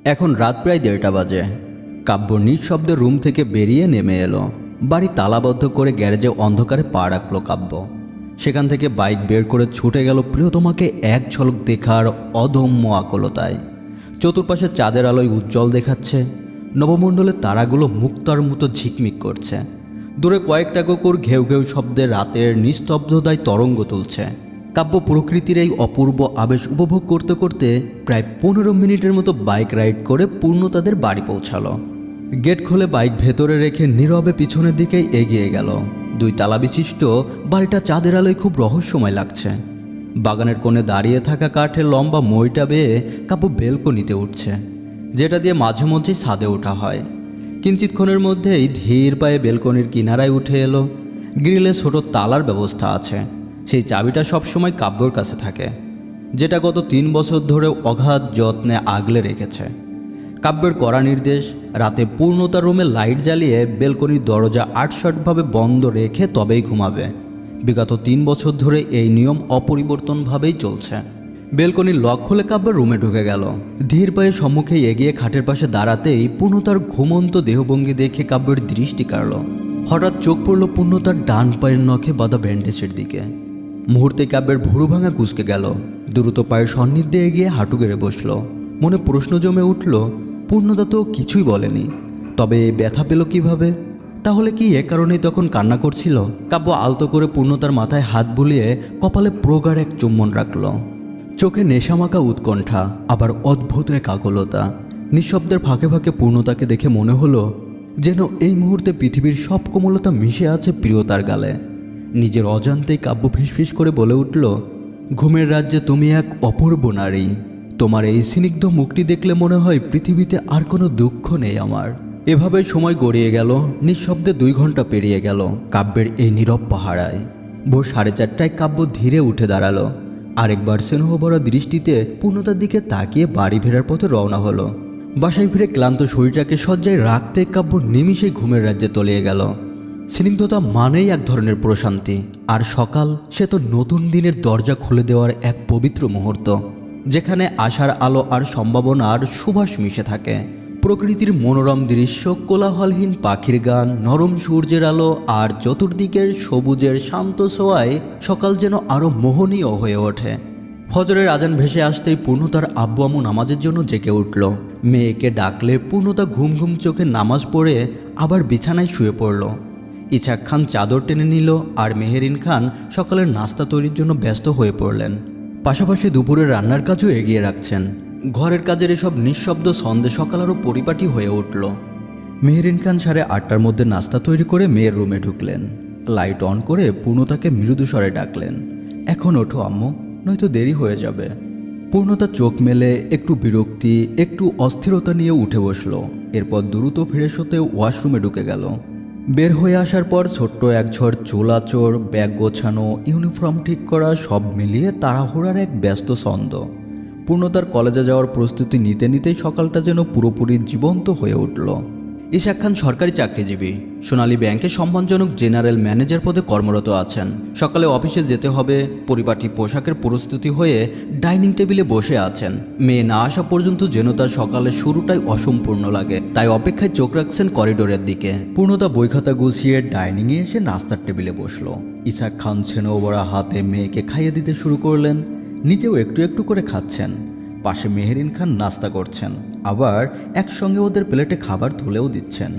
এখন রাত প্রায় 1:30 বাজে। কাব্য নিঃশব্দে রুম থেকে বেরিয়ে নেমে এলো। বাড়ি তালাবদ্ধ করে গ্যারেজে অন্ধকারে পা রাখলো কাব্য। সেখান থেকে বাইক বের করে ছুটে গেল প্রিয়তমাকে এক ঝলক দেখার অদম্য আকুলতায়। চতুর্পাশে চাঁদের আলোয় উজ্জ্বল দেখাচ্ছে, নবমণ্ডলের তারাগুলো মুক্তার মতো ঝিকমিক করছে। দূরে কয়েকটা কুকুর ঘেউ ঘেউ শব্দে রাতের নিস্তব্ধতায় তরঙ্গ তুলছে। কাব্য প্রকৃতির এই অপূর্ব আবেশ উপভোগ করতে করতে প্রায় 15 মিনিটের মতো বাইক রাইড করে পূর্ণতাদের বাড়ি পৌঁছালো। গেট খুলে বাইক ভেতরে রেখে নীরবে পিছনের দিকেই এগিয়ে গেল। 2 তালা বিশিষ্ট বাড়িটা চাঁদের আলোয় খুব রহস্যময় লাগছে। বাগানের কোণে দাঁড়িয়ে থাকা কাঠের লম্বা মইটা বেয়ে কাব্য বেলকনিতে উঠছে, যেটা দিয়ে মাঝে মধ্যেই ছাদে ওঠা হয়। কিঞ্চিতক্ষণের মধ্যেই ধীর পায়ে বেলকনির কিনারায় উঠে এলো। গ্রিলে ছোট তালার ব্যবস্থা আছে। সেই চাবিটা সবসময় কাব্যর কাছে থাকে, যেটা গত 3 বছর ধরে অগাধ যত্নে আগলে রেখেছে। কাব্যের কড়া নির্দেশ, রাতে পূর্ণতার রুমে লাইট জ্বালিয়ে বেলকনির দরজা আটশটভাবে বন্ধ রেখে তবেই ঘুমাবে। বিগত 3 বছর ধরে এই নিয়ম অপরিবর্তনভাবেই চলছে। বেলকনির লক খুলে কাব্যের রুমে ঢুকে গেল। ধীর পায়ে সম্মুখে এগিয়ে খাটের পাশে দাঁড়াতেই পূর্ণতার ঘুমন্ত দেহভঙ্গি দেখে কাব্যের দৃষ্টি কাড়ল। হঠাৎ চোখ পড়ল পূর্ণতার ডান পায়ের নখে বাঁধা ব্যান্ডেজের দিকে। মুহূর্তে কাব্যের ভুরু ভাঙা কুঁচকে গেল। দ্রুত পায়ের সান্নিধ্যে এগিয়ে হাঁটু গেড়ে বসল। মনে প্রশ্ন জমে উঠল, পূর্ণতা তো কিছুই বলেনি, তবে ব্যথা পেল কিভাবে? তাহলে কি এ কারণেই তখন কান্না করছিল? কাব্য আলতো করে পূর্ণতার মাথায় হাত বুলিয়ে কপালে প্রগাঢ় এক চুম্বন রাখল। চোখে নেশামাখা উৎকণ্ঠা, আবার অদ্ভুত এক আকুলতা। নিঃশব্দের ফাঁকে ফাঁকে পূর্ণতাকে দেখে মনে হলো যেন এই মুহূর্তে পৃথিবীর সব কোমলতা মিশে আছে প্রিয়তার গালে। নিজের অজান্তেই কাব্য ফিসফিস করে বলে উঠল, ঘুমের রাজ্যে তুমি এক অপূর্ব নারী। তোমার এই স্নিগ্ধ মুখটি দেখলে মনে হয় পৃথিবীতে আর কোনো দুঃখ নেই আমার। এভাবেই সময় গড়িয়ে গেল। নিঃশব্দে 2 ঘন্টা পেরিয়ে গেল কাব্যের এই নীরব পাহারায়। ভোর 4:30টায় কাব্য ধীরে উঠে দাঁড়ালো। আরেকবার স্নেহভরা দৃষ্টিতে পূর্ণতার দিকে তাকিয়ে বাড়ি ফেরার পথে রওনা হলো। বাসায় ফিরে ক্লান্ত শরীরটাকে শয্যায় রাখতে কাব্য নিমিষেই ঘুমের রাজ্যে তলিয়ে গেল। স্নিগ্ধতা মানেই এক ধরনের প্রশান্তি, আর সকাল সে তো নতুন দিনের দরজা খুলে দেওয়ার এক পবিত্র মুহূর্ত, যেখানে আশার আলো আর সম্ভাবনার সুবাস মিশে থাকে। প্রকৃতির মনোরম দৃশ্য, কোলাহলহীন পাখির গান, নরম সূর্যের আলো আর চতুর্দিকের সবুজের শান্ত ছোঁয়ায় সকাল যেন আরও মোহনীয় হয়ে ওঠে। ফজরের আজান ভেসে আসতেই পূর্ণতার আব্বু আম্মু নামাজের জন্য জেগে উঠল। মেয়েকে ডাকলে পূর্ণতা ঘুম ঘুম চোখে নামাজ পড়ে আবার বিছানায় শুয়ে পড়ল। ইছাক খান চাদর টেনে নিল, আর মেহেরিন খান সকালের নাস্তা তৈরির জন্য ব্যস্ত হয়ে পড়লেন। পাশাপাশি দুপুরের রান্নার কাজও এগিয়ে রাখছেন। ঘরের কাজের এসব নিঃশব্দ ছন্দে সকাল আরও পরিপাটি হয়ে উঠল। মেহেরিন খান 8:30টার মধ্যে নাস্তা তৈরি করে মেয়ের রুমে ঢুকলেন। লাইট অন করে পূর্ণতাকে মৃদু স্বরে ডাকলেন, এখন ওঠো আম্মু, নয়তো দেরি হয়ে যাবে। পূর্ণতা চোখ মেলে একটু বিরক্তি, একটু অস্থিরতা নিয়ে উঠে বসল। এরপর দ্রুত ফ্রেশ হতে ওয়াশরুমে ঢুকে গেল। বের হয়ে আসার পর ছোট্ট এক ঝড় চুলাচোর, ব্যাগ গোছানো, ইউনিফর্ম ঠিক করা, সব মিলিয়ে তাড়াহুড়ার এক ব্যস্ত ছন্দ। পূর্ণতার কলেজে যাওয়ার প্রস্তুতি নিতে নিতেই সকালটা যেন পুরোপুরি জীবন্ত হয়ে উঠল। ইশাক খান সরকারি চাকরিজীবী, সোনালী ব্যাংকে সম্মানজনক জেনারেল ম্যানেজার পদে কর্মরত আছেন। সকালে অফিসে যেতে হবে, পরিপাটি পোশাকের প্রস্তুতি হয়ে ডাইনিং টেবিলে বসে আছেন। মেয়ে না আসা পর্যন্ত যেন তার সকালের শুরুটাই অসম্পূর্ণ লাগে, তাই অপেক্ষায় চোখ রাখছেন করিডোরের দিকে। পূর্ণতা বই খাতা গুছিয়ে ডাইনিংয়ে এসে নাস্তার টেবিলে বসলো। ইশাক খান ছেনওবড়া হাতে মেয়েকে খাইয়ে দিতে শুরু করলেন, নিজেও একটু একটু করে খাচ্ছেন। পাশে মেহেরিন খান নাস্তা করছেন, আবার একসঙ্গে ওদের প্লেটে খাবার তুলেও দিচ্ছেন।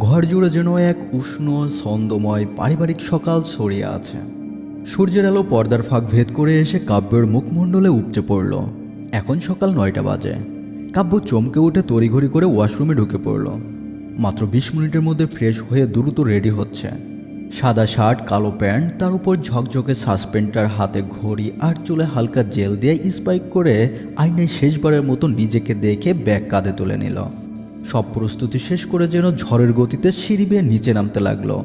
ঘর জুড়ে যেন এক উষ্ণ ছন্দময় পারিবারিক সকাল ছড়িয়ে আছে। সূর্যের আলো পর্দার ফাঁক ভেদ করে এসে কাব্যের মুখমণ্ডলে উপচে পড়ল। এখন সকাল 9টা বাজে। কাব্য চমকে উঠে তড়িঘড়ি করে ওয়াশরুমে ঢুকে পড়ল। মাত্র 20 মিনিটের মধ্যে ফ্রেশ হয়ে দ্রুত রেডি হচ্ছে। সাদা শার্ট, কালো প্যান্ট, তার উপর ঝকঝকে সাসপেন্ডার, হাতে ঘড়ি আর চুলে হালকা জেল দিয়ে স্পাইক করে আয়নায় শেষবারের মতো নিজেকে দেখে ব্যাগ কাঁধে তুলে নিল। সব প্রস্তুতি শেষ করে যেন ঝড়ের গতিতে সিঁড়ি বেয়ে নিচে নামতে লাগলো।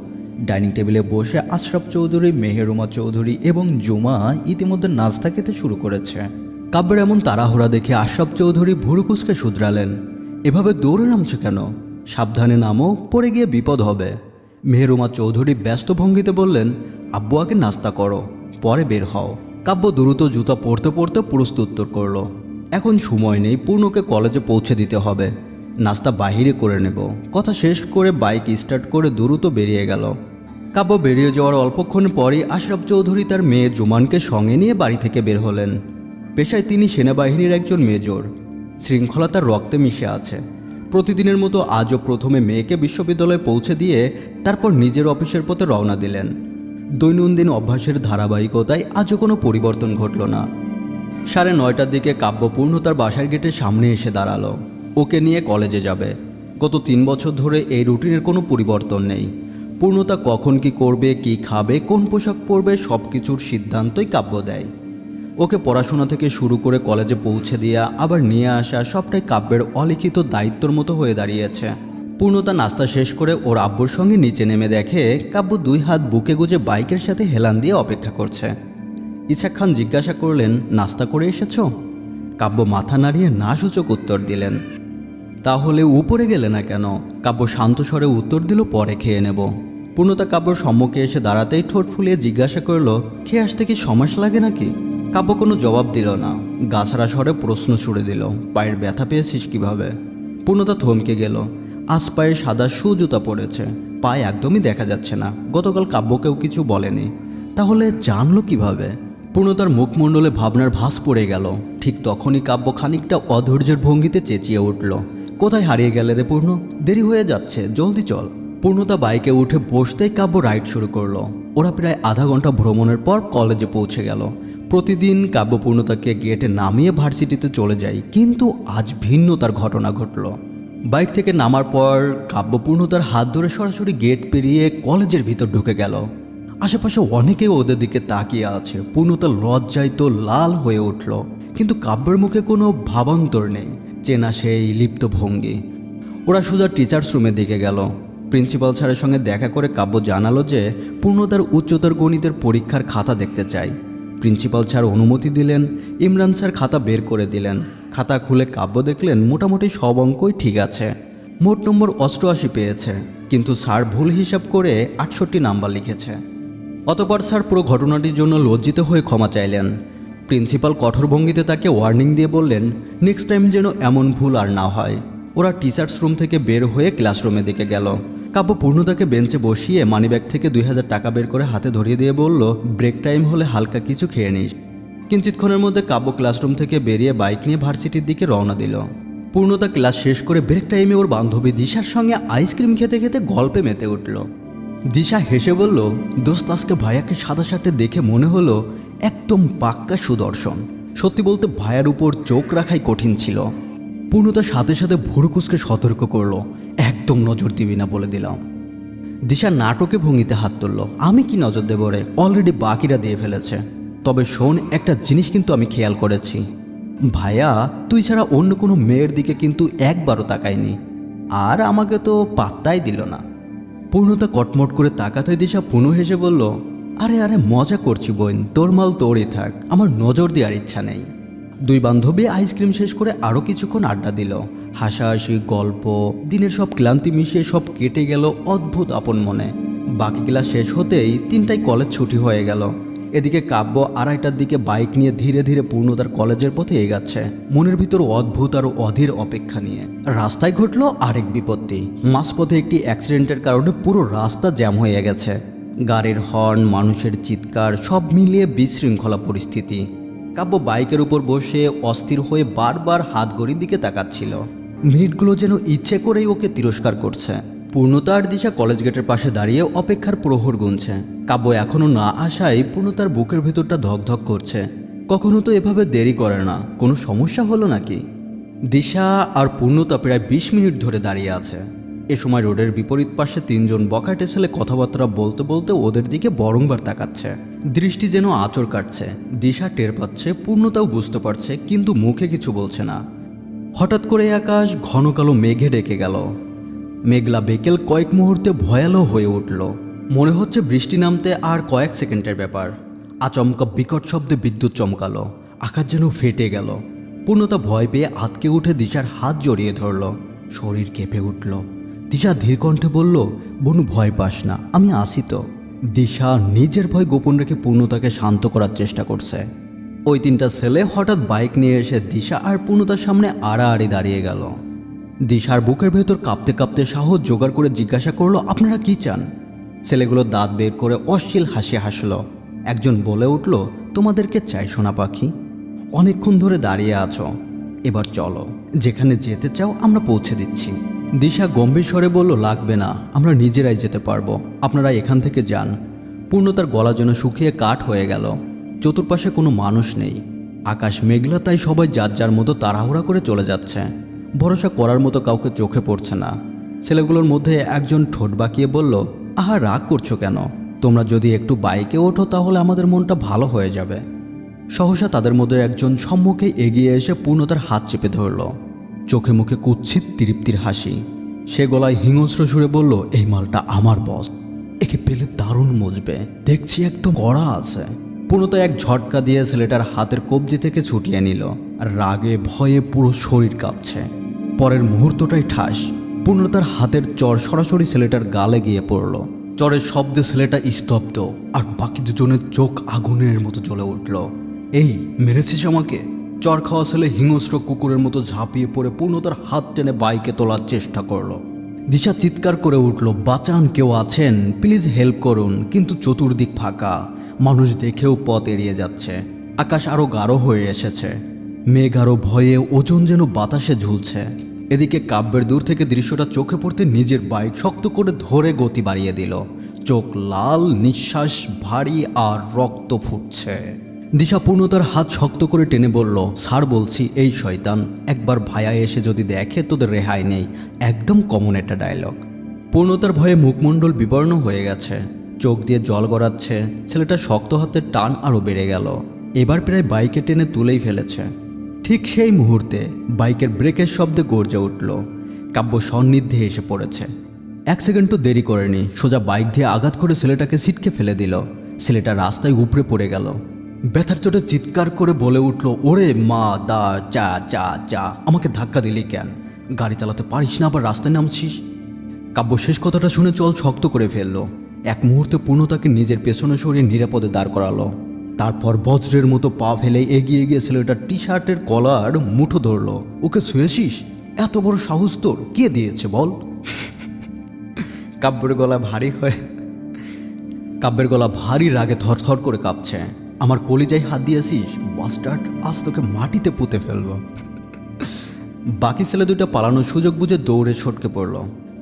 ডাইনিং টেবিলে বসে আশরাফ চৌধুরী, মেহেরুমা চৌধুরী এবং জুমা ইতিমধ্যে নাস্তা খেতে শুরু করেছে। কাব্যের এমন তাড়াহুড়া দেখে আশরাফ চৌধুরী ভুরু কুঁচকে শুধরালেন, এভাবে দৌড়ে নামছে কেন? সাবধানে নামো, পড়ে গিয়ে বিপদ হবে। মেহেরুমা চৌধুরী ব্যস্ত ভঙ্গিতে বললেন, আব্বু আগে নাস্তা করো, পরে বের হও। কাব্য দ্রুত জুতা পরতে পরতে প্রস্তুত্তর করলো, এখন সময় নেই, পূর্ণকে কলেজে পৌঁছে দিতে হবে, নাস্তা বাহিরে করে নেব। কথা শেষ করে বাইক স্টার্ট করে দ্রুত বেরিয়ে গেল। কাব্য বেরিয়ে যাওয়ার অল্পক্ষণ পরই আশরাফ চৌধুরী তার মেয়ে জুমানকে সঙ্গে নিয়ে বাড়ি থেকে বের হলেন। পেশায় তিনি সেনাবাহিনীর একজন মেজর। শৃঙ্খলা তার রক্তে মিশে আছে। প্রতিদিনের মতো আজও প্রথমে মেয়েকে বিশ্ববিদ্যালয়ে পৌঁছে দিয়ে তারপর নিজের অফিসের পথে রওনা দিলেন। দৈনন্দিন অভ্যাসের ধারাবাহিকতায় আজও কোনো পরিবর্তন ঘটল না। 9:30টার দিকে কাব্য পূর্ণ তার বাসার গেটের সামনে এসে দাঁড়ালো। ওকে নিয়ে কলেজে যাবে। গত 3 বছর ধরে এই রুটিনের কোনো পরিবর্তন নেই। পূর্ণতা কখন কি করবে, কি খাবে, কোন পোশাক পরবে, সব কিছুর সিদ্ধান্তই কাব্য দেয়। ওকে পড়াশোনা থেকে শুরু করে কলেজে পৌঁছে দেওয়া আবার নিয়ে আসা সবটাই কাব্যের অলিখিত দায়িত্বর মতো হয়ে দাঁড়িয়েছে। পূর্ণতা নাস্তা শেষ করে ওর আব্বুর সঙ্গে নিচে নেমে দেখে কাব্য 2 হাত বুকে গুজে বাইকের সাথে হেলান দিয়ে অপেক্ষা করছে। ইছাক খান জিজ্ঞাসা করলেন, নাস্তা করে এসেছো? কাব্য মাথা নাড়িয়ে না সূচক উত্তর দিলেন। তাহলে উপরে গেলে না কেন? কাব্য শান্ত স্বরে উত্তর দিল, পরে খেয়ে নেব। পূর্ণতা কাব্যর সম্মুখে এসে দাঁড়াতেই ঠোঁট ফুলিয়ে জিজ্ঞাসা করলো, খেয়ে আসতে কি সমস্যা লাগে নাকি? কাব্য কোনো জবাব দিল না, গাছাড়া স্বরে প্রশ্ন ছুড়ে দিল, পায়ের ব্যথা পেয়েছিস কিভাবে? পূর্ণতা থমকে গেল। আজ পায়ে সাদা শু জুতা পড়েছে, পায়ে একদমই দেখা যাচ্ছে না। গতকাল কাব্যকেও কিছু বলেনি, তাহলে জানলো কিভাবে? পূর্ণতার মুখমণ্ডলে ভাবনার ভাস পড়ে গেল। ঠিক তখনই কাব্য খানিকটা অধৈর্যের ভঙ্গিতে চেঁচিয়ে উঠল, কোথায় হারিয়ে গেলে রে পূর্ণ? দেরি হয়ে যাচ্ছে, জলদি চল। পূর্ণতা বাইকে উঠে বসতেই কাব্য রাইড শুরু করলো। ওরা প্রায় আধা ঘন্টা ভ্রমণের পর কলেজে পৌঁছে গেল। প্রতিদিন কাব্য পূর্ণতাকে গেটে নামিয়ে ভার্সিটিতে চলে যায়, কিন্তু আজ ভিন্ন তার ঘটনা ঘটল। বাইক থেকে নামার পর কাব্য পূর্ণতার হাত ধরে সরাসরি গেট পেরিয়ে কলেজের ভিতর ঢুকে গেল। আশেপাশে অনেকেই ওদের দিকে তাকিয়ে আছে। পূর্ণতা লজ্জায় তো লাল হয়ে উঠল, কিন্তু কাব্যের মুখে কোনো ভাবান্তর নেই, চেনা সেই লিপ্ত ভঙ্গি। ওরা সোজা টিচার্স রুমের দিকে গেল। প্রিন্সিপাল স্যারের সঙ্গে দেখা করে কাব্য জানালো যে পূর্ণতার উচ্চতর গণিতের পরীক্ষার খাতা দেখতে চাই। প্রিন্সিপাল স্যার অনুমতি দিলেন। ইমরান স্যার খাতা বের করে দিলেন। খাতা খুলে কাব্য দেখলেন মোটামুটি সব অঙ্কই ঠিক আছে। মোট নম্বর 88 পেয়েছে, কিন্তু স্যার ভুল হিসাব করে 68 নাম্বার লিখেছে। অতঃপর স্যার পুরো ঘটনাটির জন্য লজ্জিত হয়ে ক্ষমা চাইলেন। প্রিন্সিপাল কঠোর ভঙ্গিতে তাকে ওয়ার্নিং দিয়ে বললেন, নেক্সট টাইম যেন এমন ভুল আর না হয়। ওরা টিচার্স রুম থেকে বের হয়ে ক্লাসরুমের দিকে গেল। কাব্য পূর্ণতাকে বেঞ্চে বসিয়ে মানিব্যাগ থেকে 2000 টাকা বের করে হাতে ধরিয়ে দিয়ে বলল, ব্রেক টাইম হলে হালকা কিছু খেয়ে নিস। কিঞ্চিতক্ষণের মধ্যে কাব্য ক্লাসরুম থেকে বেরিয়ে বাইক নিয়ে ভার্সিটির দিকে রওনা দিল। পূর্ণতা ক্লাস শেষ করে ব্রেক টাইমে ওর বান্ধবী দিশার সঙ্গে আইসক্রিম খেতে খেতে গল্পে মেতে উঠল। দিশা হেসে বলল, দোস্ত আজকে ভাইয়াকে সাদা শার্টে দেখে মনে হলো একদম পাক্কা সুদর্শন। সত্যি বলতে ভাইয়ার উপর চোখ রাখাই কঠিন ছিল। পূর্ণতার সাথে সাথে ভুরুকুসকে সতর্ক করলো, একদম নজর দিবি না বলে দিলাম। দিশা নাটকে ভঙ্গিতে হাত তুলল, আমি কি নজর দেব রে, অলরেডি বাকিরা দিয়ে ফেলেছে। তবে শোন, একটা জিনিস কিন্তু আমি খেয়াল করেছি, ভাইয়া তুই ছাড়া অন্য কোনো মেয়ের দিকে কিন্তু একবারও তাকায়নি, আর আমাকে তো পাত্তাই দিল না। পূর্ণতা কটমট করে তাকাতে দিশা পুনঃ হেসে বলল, আরে আরে মজা করছি বোন, তোর মাল তোরই থাক, আমার নজর দেওয়ার ইচ্ছা নেই। দুই বান্ধবী আইসক্রিম শেষ করে আরও কিছুক্ষণ আড্ডা দিল। হাসাহাসি, গল্প, দিনের সব ক্লান্তি মিশিয়ে সব কেটে গেল অদ্ভুত আপন মনে। বাকি ক্লাস শেষ হতেই 3টায় কলেজ ছুটি হয়ে গেল। এদিকে কাব্য 2:30টার দিকে বাইক নিয়ে ধীরে ধীরে পূর্ণতার কলেজের পথে এগাচ্ছে, মনের ভিতর অদ্ভুত আর অধীর অপেক্ষা নিয়ে। রাস্তায় ঘটল আরেক বিপত্তি। মাঝপথে একটি অ্যাক্সিডেন্টের কারণে পুরো রাস্তা জ্যাম হয়ে গেছে। গাড়ির হর্ন, মানুষের চিৎকার, সব মিলিয়ে বিশৃঙ্খলা পরিস্থিতি। কাব্য বাইকের উপর বসে অস্থির হয়ে বারবার হাত ঘড়ির দিকে তাকাচ্ছিল। মিনিটগুলো যেন ইচ্ছে করেই ওকে তিরস্কার করছে। পূর্ণতা আর দিশা কলেজ গেটের পাশে দাঁড়িয়ে অপেক্ষার প্রহর গুনছে। কাব্য এখনও না আসায় পূর্ণতার বুকের ভেতরটা ধকধক করছে। কখনো তো এভাবে দেরি করে না, কোনো সমস্যা হলো নাকি? দিশা আর পূর্ণতা প্রায় 20 মিনিট ধরে দাঁড়িয়ে আছে। এ সময় রোডের বিপরীত পাশে 3জন বকাটে ছেলে কথাবার্তা বলতে বলতে ওদের দিকে বরংবার তাকাচ্ছে। দৃষ্টি যেন আঁচড় কাটছে। দিশা টের পাচ্ছে, পূর্ণতাও বুঝতে পারছে, কিন্তু মুখে কিছু বলছে না। হঠাৎ করে আকাশ ঘন কালো মেঘে ডেকে গেল। মেঘলা বিকেল কয়েক মুহূর্তে ভয়ালো হয়ে উঠল। মনে হচ্ছে বৃষ্টি নামতে আর কয়েক সেকেন্ডের ব্যাপার। আচমকা বিকট শব্দে বিদ্যুৎ চমকালো। আকাশ যেন ফেটে গেল। পূর্ণতা ভয় পেয়ে আতকে উঠে দিশার হাত জড়িয়ে ধরল। শরীর কেঁপে উঠল। দিশা ধীর কণ্ঠে বলল, বোন ভয় পাস না, আমি আসি তো। দিশা নিজের ভয় গোপন রেখে পূর্ণতাকে শান্ত করার চেষ্টা করছে। ওই তিনটা ছেলে হঠাৎ বাইক নিয়ে এসে দিশা আর পূর্ণতার সামনে আড়াআড়ি দাঁড়িয়ে গেল। দিশার বুকের ভেতর কাঁপতে কাঁপতে সাহস জোগাড় করে জিজ্ঞাসা করলো, আপনারা কি চান? ছেলেগুলো দাঁত বের করে অশ্লীল হাসি হাসলো। একজন বলে উঠল, তোমাদেরকে চাই সোনা পাখি, অনেকক্ষণ ধরে দাঁড়িয়ে আছো, এবার চলো, যেখানে যেতে চাও আমরা পৌঁছে দিচ্ছি। দিশা গম্ভীর স্বরে বলল, লাগবে না, আমরা নিজেরাই যেতে পারবো, আপনারা এখান থেকে যান। পূর্ণতার গলা যেন শুকিয়ে কাঠ হয়ে গেল। চতুর্পাশে কোনো মানুষ নেই, আকাশ মেঘলা, তাই সবাই যার যার মতো তাড়াহুড়া করে চলে যাচ্ছে। ভরসা করার মতো কাউকে চোখে পড়ছে না। ছেলেগুলোর মধ্যে একজন ঠোঁট বাঁকিয়ে বলল, আহা রাগ করছো কেন? তোমরা যদি একটু বাইকে ওঠো তাহলে আমাদের মনটা ভালো হয়ে যাবে। সহসা তাদের মধ্যে একজন সম্মুখে এগিয়ে এসে পূর্ণতার হাত চেপে ধরল। চোখে মুখে কুৎসিত তৃপ্তির হাসি। সে গলায় হিংস্র সুরে বলল, এই মালটা আমার বস, একে পেলে দারুণ মজবে, দেখছি একদম কড়া আছে। পূর্ণতা এক ঝটকা দিয়ে ছেলেটার হাতের কবজি থেকে ছুটিয়ে নিল। আর রাগে ভয়ে পুরো শরীর কাঁপছে। পরের মুহূর্তটাই ঠাস, পূর্ণতার হাতের চর সরাসরি ছেলেটার গালে গিয়ে পড়ল। চরের শব্দে ছেলেটা স্তব্ধ, আর বাকি দুজনের চোখ আগুনের মতো জ্বলে উঠল। এই মেরেছিস আমাকে? চর খাওয়া ছেলে হিংস্র কুকুরের মতো ঝাঁপিয়ে পড়ে পূর্ণতার হাত টেনে বাইকে তোলার চেষ্টা করলো। দিশা চিৎকার করে উঠল, বাঁচান, কেউ আছেন, প্লিজ হেল্প করুন। কিন্তু চতুর্দিক ফাঁকা, মানুষ দেখেও পথ এড়িয়ে যাচ্ছে। আকাশ আরও গাঢ় হয়ে এসেছে, মেঘ আরও ভয়ে ওজন যেন বাতাসে ঝুলছে। এদিকে কাব্যের দূর থেকে দৃশ্যটা চোখে পড়তে নিজের বাইক শক্ত করে ধরে গতি বাড়িয়ে দিল। চোখ লাল, নিঃশ্বাস ভারী, আর রক্ত ফুটছে। দিশা পূর্ণতার হাত শক্ত করে টেনে বলল, স্যার বলছি, এই শয়তান একবার ভায়া এসে যদি দেখে তোদের রেহাই নেই। একদম কমন একটা ডায়লগ। পূর্ণতার ভয়ে মুখমণ্ডল বিবর্ণ হয়ে গেছে, চোখ দিয়ে জল গড়াচ্ছে। ছেলেটা শক্ত হাতের টান আরও বেড়ে গেল। এবার প্রায় বাইকে টেনে তুলেই ফেলেছে। ঠিক সেই মুহূর্তে বাইকের ব্রেকের শব্দে গর্জে উঠল। কাব্য সন্নিধ্যে এসে পড়েছে। এক সেকেন্ডও দেরি করেনি, সোজা বাইক দিয়ে আঘাত করে ছেলেটাকে ছিটকে ফেলে দিল। ছেলেটা রাস্তায় উপড়ে পড়ে গেল। ব্যথার চোটে চিৎকার করে বলে উঠল, ওরে মা দা চা চা চা, আমাকে ধাক্কা দিলি কেন? গাড়ি চালাতে পারিস না, আবার রাস্তায় নামছিস? কাব্য শেষ কথাটা শুনে চল শক্ত করে ফেললো। এক মুহূর্তে পূর্ণতাকে নিজের পেছনে সরিয়ে নিরাপদে দাঁড় করালো। তারপর বজ্রের মতো পা ফেলে এগিয়ে গিয়ে ছেলেটার টি শার্টের কলার মুঠো ধরলো। ওকে শুয়েছিস? এত বড় সাহস তোর কে দিয়েছে বল? কাব্যের গলা ভারী রাগে থরথর করে কাঁপছে। আমার কলিজায় হাত দিয়েছিস বাস্টার্ড, আজ তোকে মাটিতে পুঁতে ফেলবো। বাকি ছেলে দুটো পালানোর সুযোগ বুঝে দৌড়ে ছটকে পড়ল।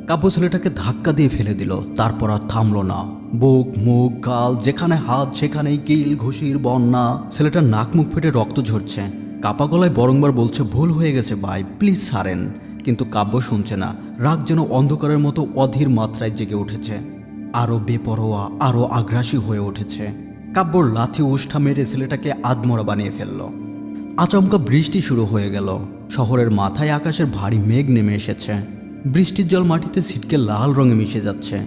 কাব্য ছেলেটাকে ধাক্কা দিয়ে ফেলে দিল। তারপর আর থামলো না। বুক, মুখ, গাল, যেখানে হাত সেখানেই কিল ঘুষির বন্যা। ছেলেটার নাক মুখ ফেটে রক্ত ঝরছে। কাপা গলায় বরংবার বলছে, ভুল হয়ে গেছে ভাই, প্লিজ ছাড়েন। কিন্তু কাব্য শুনছে না। রাগ যেন অন্ধকারের মতো অধীর মাত্রায় জেগে উঠেছে। আরও বেপরোয়া, আরও আগ্রাসী হয়ে উঠেছে। কাব্যর লাথি উষ্ঠা মেরে ছেলেটাকে আধমরা বানিয়ে ফেলল। আচমকা বৃষ্টি শুরু হয়ে গেল। শহরের মাথায় আকাশের ভারী মেঘ নেমে এসেছে। বৃষ্টির জল মাটিতে ছিটকে লাল রঙে মিশে যাচ্ছে।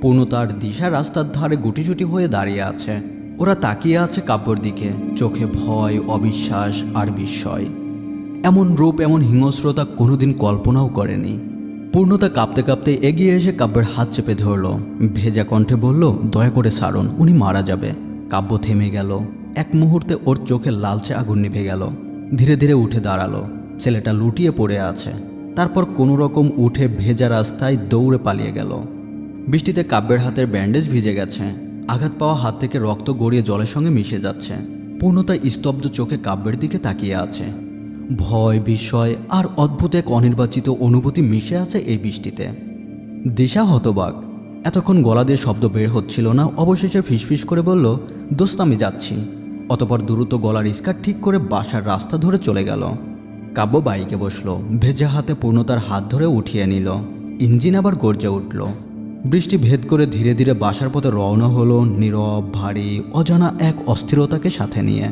পূর্ণতার দিশা রাস্তার ধারে গুটিচুটি হয়ে দাঁড়িয়ে আছে। ওরা তাকিয়ে আছে কাব্যর দিকে, চোখে ভয়, অবিশ্বাস আর বিস্ময়। এমন রূপ, এমন হিংস্রতা কোনোদিন কল্পনাও করেনি। পূর্ণতা কাঁপতে কাঁপতে এগিয়ে এসে কাব্যের হাত চেপে ধরল। ভেজা কণ্ঠে বলল, দয়া করে ছাড়ুন, উনি মারা যাবে। কাব্য থেমে গেল। এক মুহূর্তে ওর চোখে লালচে আগুন নিভে গেল। ধীরে ধীরে উঠে দাঁড়ালো। ছেলেটা লুটিয়ে পড়ে আছে। তারপর কোনো রকম উঠে ভেজা রাস্তায় দৌড়ে পালিয়ে গেল। বৃষ্টিতে কাব্যের হাতের ব্যান্ডেজ ভিজে গেছে। আঘাত পাওয়া হাত থেকে রক্ত গড়িয়ে জলের সঙ্গে মিশে যাচ্ছে। পূর্ণতা স্তব্ধ চোখে কাব্যের দিকে তাকিয়ে আছে। ভয়, বিস্ময় আর অদ্ভুত এক অনির্বাচিত অনুভূতি মিশে আছে এই বৃষ্টিতে। দিশা হতবাক। এতক্ষণ গলা দিয়ে শব্দ বের হচ্ছিল না। অবশেষে ফিসফিস করে বলল, দোস্ত আমি যাচ্ছি। অতপর দ্রুত গলার স্কার্ট ঠিক করে বাসার রাস্তা ধরে চলে গেল। কাব্য বাইকে বসলো। ভেজা হাতে পূর্ণতার হাত ধরে উঠিয়ে নিল। ইঞ্জিন আবার গর্জে উঠল। বৃষ্টি ভেদ করে ধীরে ধীরে বাসার পথে রওনা হলো, নীরব, ভারী, অজানা এক অস্থিরতাকে সাথে নিয়ে।